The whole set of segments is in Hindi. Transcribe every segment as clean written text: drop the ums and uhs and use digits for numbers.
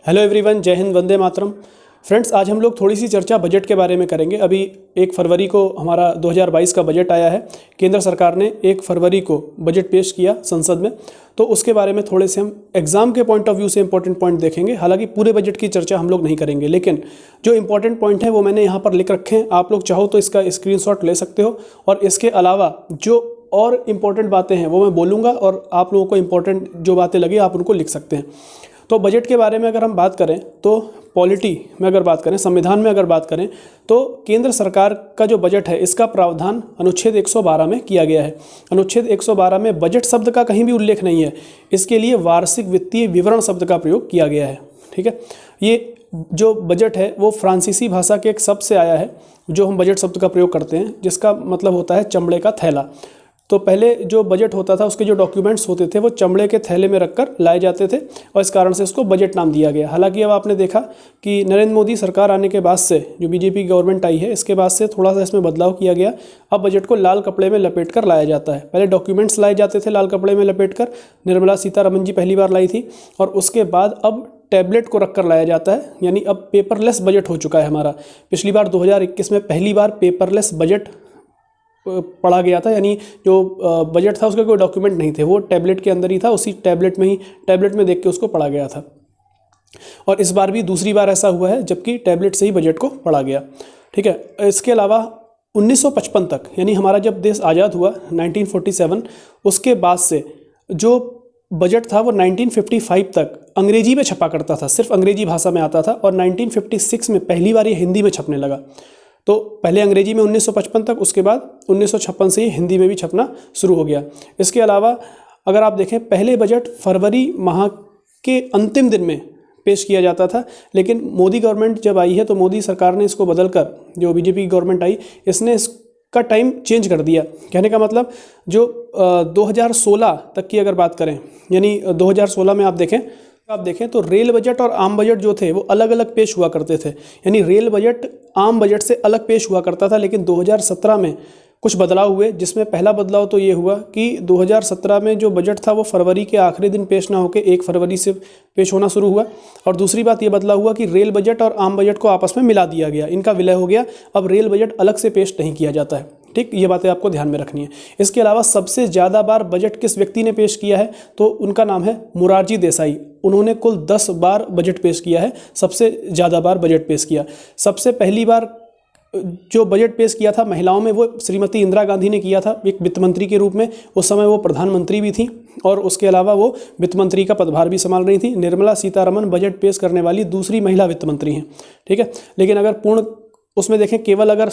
हेलो एवरीवन, जय हिंद, वंदे मातरम। फ्रेंड्स, आज हम लोग थोड़ी सी चर्चा बजट के बारे में करेंगे। अभी 1 फरवरी को हमारा 2022 का बजट आया है। केंद्र सरकार ने 1 फरवरी को बजट पेश किया संसद में, तो उसके बारे में थोड़े से हम एग्जाम के पॉइंट ऑफ व्यू से इंपॉर्टेंट पॉइंट देखेंगे। हालांकि पूरे बजट की चर्चा हम लोग नहीं करेंगे, लेकिन जो इंपॉर्टेंट पॉइंट है वो मैंने यहाँ पर लिख रखे हैं। आप लोग चाहो तो इसका स्क्रीनशॉट ले सकते हो, और इसके अलावा जो और इम्पॉर्टेंट बातें हैं वो मैं बोलूँगा, और आप लोगों को इम्पॉर्टेंट जो बातें लगी आप उनको लिख सकते हैं। तो बजट के बारे में अगर हम बात करें तो पॉलिटी में अगर बात करें, संविधान में अगर बात करें, तो केंद्र सरकार का जो बजट है इसका प्रावधान अनुच्छेद 112 में किया गया है। अनुच्छेद 112 में बजट शब्द का कहीं भी उल्लेख नहीं है। इसके लिए वार्षिक वित्तीय विवरण शब्द का प्रयोग किया गया है। ठीक है, ये जो बजट है वो फ्रांसीसी भाषा के एक शब्द से आया है, जो हम बजट शब्द का प्रयोग करते हैं, जिसका मतलब होता है चमड़े का थैला। तो पहले जो बजट होता था उसके जो डॉक्यूमेंट्स होते थे वो चमड़े के थैले में रखकर लाए जाते थे, और इस कारण से उसको बजट नाम दिया गया। हालांकि अब आपने देखा कि नरेंद्र मोदी सरकार आने के बाद से, जो बीजेपी गवर्नमेंट आई है, इसके बाद से थोड़ा सा इसमें बदलाव किया गया। अब बजट को लाल कपड़े में लपेट कर लाया जाता है। पहले डॉक्यूमेंट्स लाए जाते थे लाल कपड़े में लपेट कर, निर्मला सीतारमण जी पहली बार लाई थी, और उसके बाद अब टैबलेट को रखकर लाया जाता है। यानी अब पेपरलेस बजट हो चुका है हमारा। पिछली बार 2021 में पहली बार पेपरलेस बजट पढ़ा गया था, यानी जो बजट था उसके कोई डॉक्यूमेंट नहीं थे, वो टैबलेट के अंदर ही था, उसी टैबलेट में देख के उसको पढ़ा गया था। और इस बार भी दूसरी बार ऐसा हुआ है जबकि टैबलेट से ही बजट को पढ़ा गया। ठीक है, इसके अलावा 1955 तक, यानी हमारा जब देश आज़ाद हुआ 1947, उसके बाद से जो बजट था वो 1955 तक अंग्रेजी में छपा करता था, सिर्फ अंग्रेजी भाषा में आता था, और 1956 में पहली बार ये हिंदी में छपने लगा। तो पहले अंग्रेजी में 1955 तक, उसके बाद 1956 से ही हिंदी में भी छपना शुरू हो गया। इसके अलावा अगर आप देखें, पहले बजट फरवरी माह के अंतिम दिन में पेश किया जाता था, लेकिन मोदी गवर्नमेंट जब आई है तो मोदी सरकार ने इसको बदलकर, जो बीजेपी गवर्नमेंट आई, इसने इसका टाइम चेंज कर दिया। कहने का मतलब जो 2016 तक की अगर बात करें, यानी 2016 में आप देखें तो रेल बजट और आम बजट जो थे वो अलग अलग पेश हुआ करते थे। यानी रेल बजट आम बजट से अलग पेश हुआ करता था, लेकिन 2017 में कुछ बदलाव हुए, जिसमें पहला बदलाव तो ये हुआ कि 2017 में जो बजट था वो फरवरी के आखिरी दिन पेश ना होकर 1 फरवरी से पेश होना शुरू हुआ। और दूसरी बात ये बदलाव हुआ कि रेल बजट और आम बजट को आपस में मिला दिया गया, इनका विलय हो गया। अब रेल बजट अलग से पेश नहीं किया जाता है। ठीक, ये बातें आपको ध्यान में रखनी है। इसके अलावा सबसे ज़्यादा बार बजट किस व्यक्ति ने पेश किया है, तो उनका नाम है मोरारजी देसाई। उन्होंने कुल 10 बार बजट पेश किया है, सबसे ज़्यादा बार बजट पेश किया। सबसे पहली बार जो बजट पेश किया था महिलाओं में, वो श्रीमती इंदिरा गांधी ने किया था, एक वित्त मंत्री के रूप में। उस समय वो प्रधानमंत्री भी थी, और उसके अलावा वो वित्त मंत्री का पदभार भी संभाल रही थी। निर्मला सीतारमण बजट पेश करने वाली दूसरी महिला वित्त मंत्री हैं। ठीक है, लेकिन अगर पूर्ण उसमें देखें, केवल अगर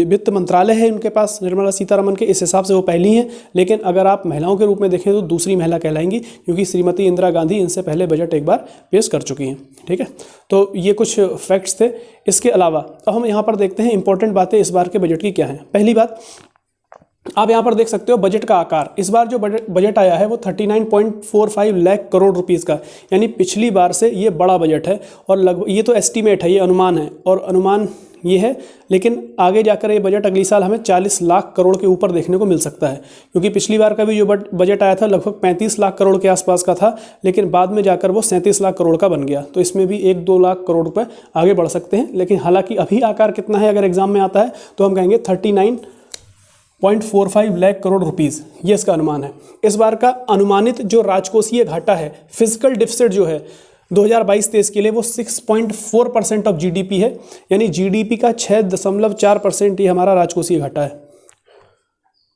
वित्त मंत्रालय है उनके पास निर्मला सीतारमण के, इस हिसाब से वो पहली हैं। लेकिन अगर आप महिलाओं के रूप में देखें तो दूसरी महिला कहलाएंगी, क्योंकि श्रीमती इंदिरा गांधी इनसे पहले बजट एक बार पेश कर चुकी हैं। ठीक है, तो ये कुछ फैक्ट्स थे। इसके अलावा अब हम यहाँ पर देखते हैं इंपॉर्टेंट बातें इस बार के बजट की क्या हैं। पहली बात, आप यहाँ पर देख सकते हो बजट का आकार। इस बार जो बजट आया है वो 39.45 लाख करोड़ रुपीज़ का, यानी पिछली बार से ये बड़ा बजट है। और लगभग, ये तो एस्टीमेट है, ये अनुमान है, और अनुमान ये है, लेकिन आगे जाकर ये बजट अगली साल हमें 40 लाख करोड़ के ऊपर देखने को मिल सकता है। क्योंकि पिछली बार का भी जो बजट आया था लगभग 35 लाख करोड़ के आसपास का था, लेकिन बाद में जाकर वो 37 लाख करोड़ का बन गया। तो इसमें भी 1-2 लाख करोड़ रुपए आगे बढ़ सकते हैं। लेकिन हालांकि अभी आकार कितना है, अगर एग्जाम में आता है तो हम कहेंगे 39.45 लाख करोड़ रुपीज़, ये इसका अनुमान है। इस बार का अनुमानित जो राजकोषीय घाटा है, फिजिकल डिफिसिट जो है 2022-23 के लिए, वो 6.4% ऑफ जीडीपी है। यानी जीडीपी का 6.4% ही हमारा राजकोषीय घाटा है।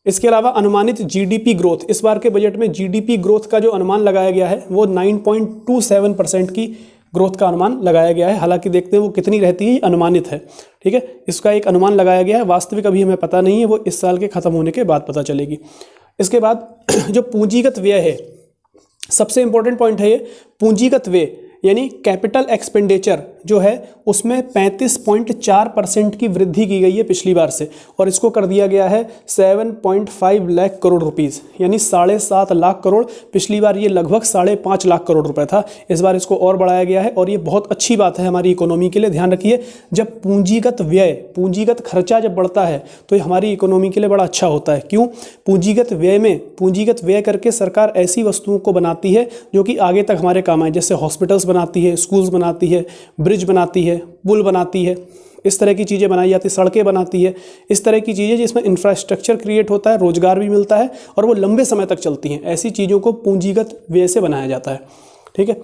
इसके अलावा अनुमानित जीडीपी ग्रोथ, इस बार के बजट में जीडीपी ग्रोथ का जो अनुमान लगाया गया है वो 9.27% की ग्रोथ का अनुमान लगाया गया है। हालांकि देखते हैं वो कितनी रहती है, अनुमानित है। ठीक है, इसका एक अनुमान लगाया गया है, वास्तविक अभी हमें पता नहीं है, वो इस साल के ख़त्म होने के बाद पता चलेगी। इसके बाद जो पूंजीगत व्यय है, सबसे इंपॉर्टेंट पॉइंट है ये पूंजीगत व्यय, यानी कैपिटल एक्सपेंडिचर जो है उसमें 35.4% की वृद्धि की गई है पिछली बार से, और इसको कर दिया गया है 7.5 लाख करोड़ रुपीज़, यानी 7.5 लाख करोड़। पिछली बार ये लगभग 5.5 लाख करोड़ रुपए था, इस बार इसको और बढ़ाया गया है। और ये बहुत अच्छी बात है हमारी इकोनॉमी के लिए। ध्यान रखिए, जब पूंजीगत व्यय, पूंजीगत खर्चा जब बढ़ता है तो ये हमारी इकोनॉमी के लिए बड़ा अच्छा होता है। क्यों? पूंजीगत व्यय करके सरकार ऐसी वस्तुओं को बनाती है जो कि आगे तक हमारे काम आए, जैसे हॉस्पिटल्स बनाती है, स्कूल्स बनाती है, ब्रिज बनाती है, पुल बनाती है, इस तरह की चीज़ें बनाई जाती है, सड़कें बनाती है, इस तरह की चीज़ें जिसमें इंफ्रास्ट्रक्चर क्रिएट होता है, रोजगार भी मिलता है और वो लंबे समय तक चलती हैं। ऐसी चीज़ों को पूंजीगत व्यय से बनाया जाता है। ठीक है।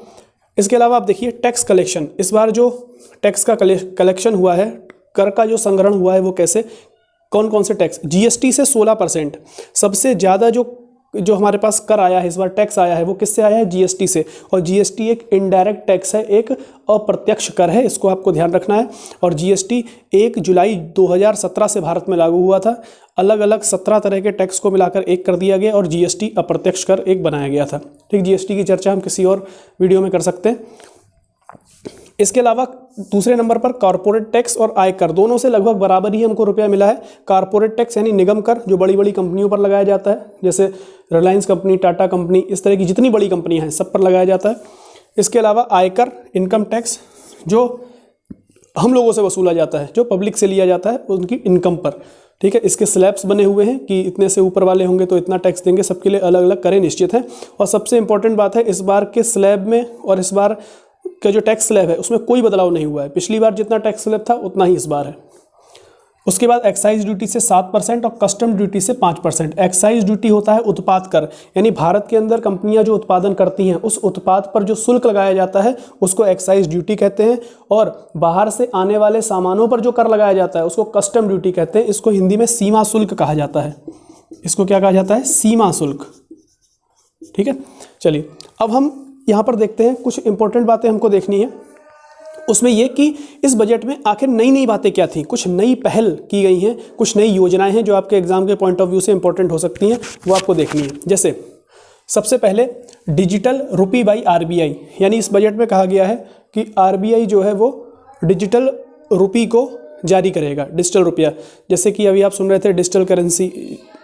इसके अलावा आप देखिए टैक्स कलेक्शन। इस बार जो टैक्स का कलेक्शन हुआ है, कर का जो संग्रहण हुआ है वो कैसे, कौन कौन से टैक्स, जीएसटी से 16%। सबसे ज़्यादा जो हमारे पास कर आया है इस बार, टैक्स आया है, वो किससे आया है, जीएसटी से। और जीएसटी एक इनडायरेक्ट टैक्स है, एक अप्रत्यक्ष कर है, इसको आपको ध्यान रखना है। और जीएसटी 1 जुलाई 2017 से भारत में लागू हुआ था। अलग अलग 17 तरह के टैक्स को मिलाकर एक कर दिया गया और जीएसटी अप्रत्यक्ष कर एक बनाया गया था। ठीक, जीएसटी की चर्चा हम किसी और वीडियो में कर सकते हैं। इसके अलावा दूसरे नंबर पर कॉर्पोरेट टैक्स और आयकर, दोनों से लगभग बराबर ही हमको रुपया मिला है। कॉर्पोरेट टैक्स यानी निगम कर, जो बड़ी बड़ी कंपनियों पर लगाया जाता है, जैसे रिलायंस कंपनी, टाटा कंपनी, इस तरह की जितनी बड़ी कंपनियां हैं सब पर लगाया जाता है। इसके अलावा आयकर, इनकम टैक्स, जो हम लोगों से वसूला जाता है, जो पब्लिक से लिया जाता है उनकी इनकम पर। ठीक है, इसके स्लैब्स बने हुए हैं कि इतने से ऊपर वाले होंगे तो इतना टैक्स देंगे, सबके लिए अलग अलग करें निश्चित हैं। और सबसे इंपॉर्टेंट बात है, इस बार के स्लैब में और इस बार का जो टैक्स स्लैब है उसमें कोई बदलाव नहीं हुआ है। पिछली बार जितना टैक्स स्लैब था उतना ही इस बार है। उसके बाद एक्साइज ड्यूटी से 7% और कस्टम ड्यूटी से 5%। एक्साइज ड्यूटी होता है उत्पाद कर, यानी भारत के अंदर कंपनियां जो उत्पादन करती हैं उस उत्पाद पर जो शुल्क लगाया जाता है उसको एक्साइज ड्यूटी कहते हैं। और बाहर से आने वाले सामानों पर जो कर लगाया जाता है उसको कस्टम ड्यूटी कहते हैं। इसको हिंदी में सीमा शुल्क कहा जाता है। इसको क्या कहा जाता है, सीमा शुल्क। ठीक है, चलिए अब हम यहाँ पर देखते हैं, कुछ इंपॉर्टेंट बातें हमको देखनी है उसमें ये कि इस बजट में आखिर नई नई बातें क्या थी, कुछ नई पहल की गई हैं, कुछ नई योजनाएं हैं जो आपके एग्जाम के पॉइंट ऑफ व्यू से इंपॉर्टेंट हो सकती हैं, वो आपको देखनी है। जैसे सबसे पहले डिजिटल रुपी बाई आरबीआई, यानी इस बजट में कहा गया है कि आरबीआई जो है वो डिजिटल रुपी को जारी करेगा, डिजिटल रुपया। जैसे कि अभी आप सुन रहे थे डिजिटल करेंसी,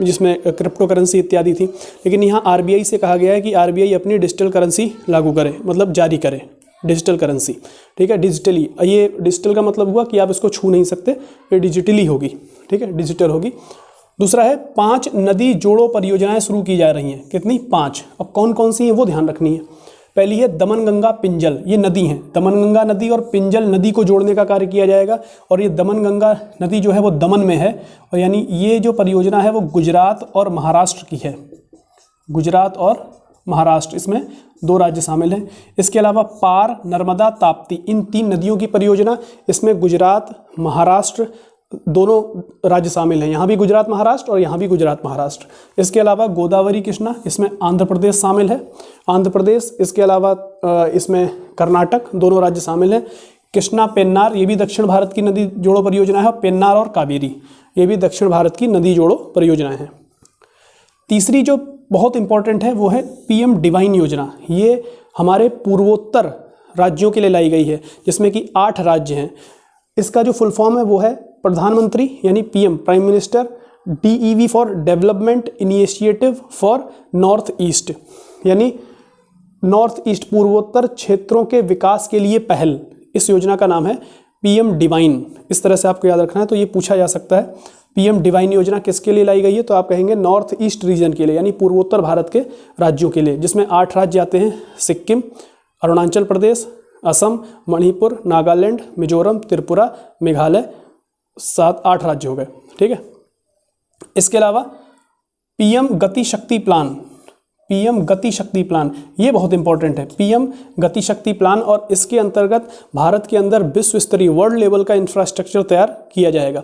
जिसमें क्रिप्टो करेंसी इत्यादि थी, लेकिन यहाँ आरबीआई से कहा गया है कि आरबीआई अपनी डिजिटल करेंसी लागू करे, मतलब जारी करे डिजिटल करेंसी। ठीक है, डिजिटली, ये डिजिटल का मतलब हुआ कि आप इसको छू नहीं सकते, ये डिजिटली होगी। ठीक है, डिजिटल होगी। दूसरा है 5 नदी जोड़ो परियोजनाएं शुरू की जा रही हैं। कितनी, 5। अब कौन कौन सी हैं वो ध्यान रखनी है। पहली है दमनगंगा पिंजल, ये नदी हैं, दमनगंगा नदी और पिंजल नदी को जोड़ने का कार्य किया जाएगा। और ये दमनगंगा नदी जो है वो दमन में है, और यानी ये जो परियोजना है वो गुजरात और महाराष्ट्र की है। गुजरात और महाराष्ट्र, इसमें 2 राज्य शामिल हैं। इसके अलावा पार, नर्मदा, ताप्ती, इन 3 नदियों की परियोजना, इसमें गुजरात महाराष्ट्र दोनों राज्य शामिल हैं। यहाँ भी गुजरात महाराष्ट्र और यहाँ भी गुजरात महाराष्ट्र। इसके अलावा गोदावरी कृष्णा, इसमें आंध्र प्रदेश शामिल है, आंध्र प्रदेश। इसके अलावा इसमें कर्नाटक, दोनों राज्य शामिल हैं। कृष्णा पेन्नार, ये भी दक्षिण भारत की नदी जोड़ो परियोजना है। पेन्नार और कावेरी, ये भी दक्षिण भारत की नदी जोड़ो परियोजनाएं हैं। तीसरी जो बहुत इंपॉर्टेंट है वो है पीएम डिवाइन योजना। ये हमारे पूर्वोत्तर राज्यों के लिए लाई गई है, जिसमें कि 8 राज्य हैं। इसका जो फुल फॉर्म है वो है प्रधानमंत्री यानी PM, prime minister, DEV for development initiative for north east, यानी नॉर्थ ईस्ट पूर्वोत्तर क्षेत्रों के विकास के लिए पहल। इस योजना का नाम है पीएम डिवाइन। इस तरह से आपको याद रखना है, तो ये पूछा जा सकता है पीएम डिवाइन योजना किसके लिए लाई गई है, तो आप कहेंगे नॉर्थ ईस्ट रीजन के लिए, यानी पूर्वोत्तर भारत के राज्यों के लिए, जिसमें 8 राज्य आते हैं, सिक्किम, अरुणाचल प्रदेश, असम, मणिपुर, नागालैंड, मिजोरम, त्रिपुरा, मेघालय, 7-8 राज्य हो गए। ठीक है, इसके अलावा पीएम गति शक्ति प्लान, पीएम गति शक्ति प्लान ये बहुत इंपॉर्टेंट है। पीएम गति शक्ति प्लान, और इसके अंतर्गत भारत के अंदर विश्व स्तरीय वर्ल्ड लेवल का इंफ्रास्ट्रक्चर तैयार किया जाएगा।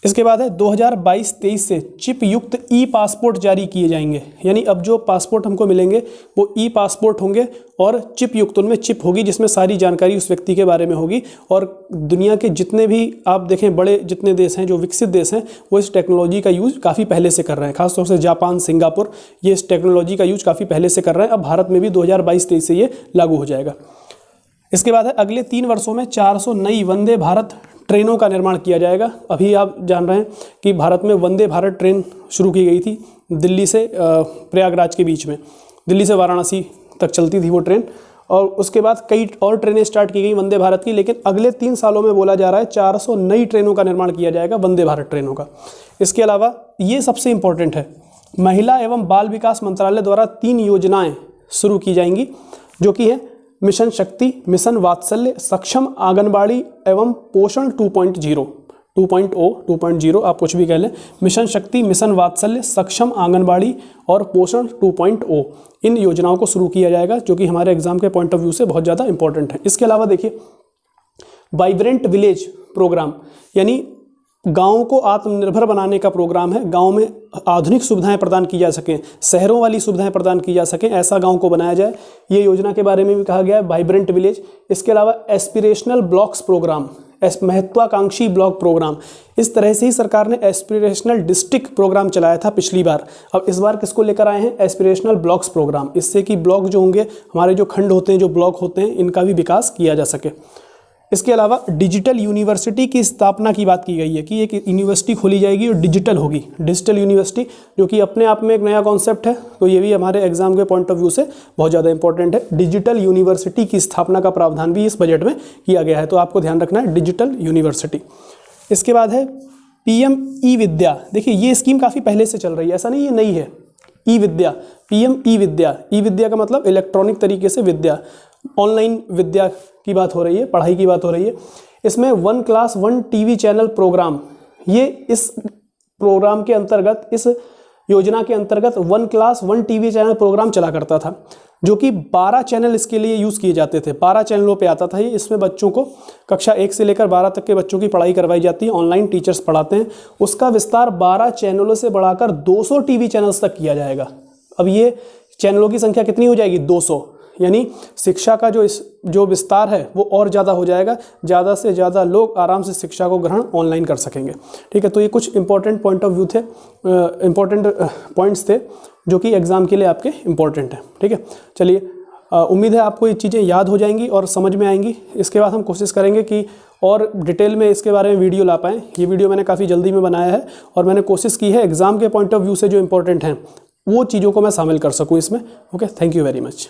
इसके बाद है 2022-23 से चिप युक्त ई पासपोर्ट जारी किए जाएंगे, यानी अब जो पासपोर्ट हमको मिलेंगे वो ई पासपोर्ट होंगे और चिप युक्त, उनमें चिप होगी जिसमें सारी जानकारी उस व्यक्ति के बारे में होगी। और दुनिया के जितने भी आप देखें बड़े जितने देश हैं, जो विकसित देश हैं, वो इस टेक्नोलॉजी का यूज़ काफ़ी पहले से कर रहे हैं। खासतौर से जापान, सिंगापुर, ये इस टेक्नोलॉजी का यूज काफ़ी पहले से कर रहे हैं। अब भारत में भी 2022-23 से ये लागू हो जाएगा। इसके बाद है अगले 3 वर्षों में 400 नई वंदे भारत ट्रेनों का निर्माण किया जाएगा। अभी आप जान रहे हैं कि भारत में वंदे भारत ट्रेन शुरू की गई थी, दिल्ली से प्रयागराज के बीच में, दिल्ली से वाराणसी तक चलती थी वो ट्रेन, और उसके बाद कई और ट्रेनें स्टार्ट की गई वंदे भारत की। लेकिन अगले 3 सालों में बोला जा रहा है 400 नई ट्रेनों का निर्माण किया जाएगा, वंदे भारत ट्रेनों का। इसके अलावा ये सबसे इंपॉर्टेंट है, महिला एवं बाल विकास मंत्रालय द्वारा 3 योजनाएँ शुरू की जाएंगी, जो कि है मिशन शक्ति, मिशन वात्सल्य, सक्षम आंगनबाड़ी एवं पोषण 2.0, 2.0 आप कुछ भी कह लें। मिशन शक्ति, मिशन वात्सल्य, सक्षम आंगनबाड़ी और पोषण 2.0 इन योजनाओं को शुरू किया जाएगा, जो कि हमारे एग्जाम के पॉइंट ऑफ व्यू से बहुत ज़्यादा इंपॉर्टेंट है। इसके अलावा देखिए वाइब्रेंट विलेज प्रोग्राम, यानी गाँव को आत्मनिर्भर बनाने का प्रोग्राम है। गांव में आधुनिक सुविधाएं प्रदान की जा सकें, शहरों वाली सुविधाएं प्रदान की जा सकें, ऐसा गांव को बनाया जाए। ये योजना के बारे में भी कहा गया है, वाइब्रेंट विलेज। इसके अलावा एस्पिरेशनल ब्लॉक्स प्रोग्राम, महत्वाकांक्षी ब्लॉक प्रोग्राम। इस तरह से ही सरकार ने एस्पिरेशनल डिस्ट्रिक्ट प्रोग्राम चलाया था पिछली बार। अब इस बार किसको लेकर आए हैं? Aspirational blocks program. इससे कि ब्लॉक जो होंगे, हमारे जो खंड होते हैं, जो ब्लॉक होते हैं, इनका भी विकास किया जा सके। इसके अलावा डिजिटल यूनिवर्सिटी की स्थापना की बात की गई है कि एक यूनिवर्सिटी खोली जाएगी और डिजिटल होगी, डिजिटल यूनिवर्सिटी, जो कि अपने आप में एक नया कॉन्सेप्ट है। तो ये भी हमारे एग्जाम के पॉइंट ऑफ व्यू से बहुत ज़्यादा इंपॉर्टेंट है। डिजिटल यूनिवर्सिटी की स्थापना का प्रावधान भी इस बजट में किया गया है, तो आपको ध्यान रखना है डिजिटल यूनिवर्सिटी। इसके बाद है PM ई विद्या। देखिए ये स्कीम काफ़ी पहले से चल रही है, ऐसा नहीं ये नई है। ई विद्या, PM ई विद्या, ई विद्या का मतलब इलेक्ट्रॉनिक तरीके से विद्या, ऑनलाइन विद्या की बात हो रही है, पढ़ाई की बात हो रही है। इसमें 1 क्लास 1 TV चैनल प्रोग्राम, ये इस प्रोग्राम के अंतर्गत, इस योजना के अंतर्गत 1 क्लास 1 TV चैनल प्रोग्राम चला करता था, जो कि 12 चैनल इसके लिए यूज़ किए जाते थे। 12 चैनलों पे आता था ये। इसमें बच्चों को कक्षा 1 से लेकर 12 तक के बच्चों की पढ़ाई करवाई जाती है, ऑनलाइन टीचर्स पढ़ाते हैं। उसका विस्तार 12 चैनलों से बढ़ाकर 200 TV चैनल्स तक किया जाएगा। अब ये चैनलों की संख्या कितनी हो जाएगी? 200, यानी शिक्षा का जो विस्तार है वो और ज़्यादा हो जाएगा। ज़्यादा से ज़्यादा लोग आराम से शिक्षा को ग्रहण ऑनलाइन कर सकेंगे। ठीक है, तो ये कुछ इंपॉर्टेंट पॉइंट ऑफ व्यू थे, इंपॉर्टेंट पॉइंट्स थे जो कि एग्ज़ाम के लिए आपके इंपॉर्टेंट हैं। ठीक है, चलिए उम्मीद है आपको ये चीज़ें याद हो जाएंगी और समझ में आएंगी। इसके बाद हम कोशिश करेंगे कि और डिटेल में इसके बारे में वीडियो ला पाएँ। ये वीडियो मैंने काफ़ी जल्दी में बनाया है और मैंने कोशिश की है एग्ज़ाम के पॉइंट ऑफ व्यू से जो इंपॉर्टेंट हैं वो चीज़ों को मैं शामिल कर सकूँ इसमें। Okay, thank you very much.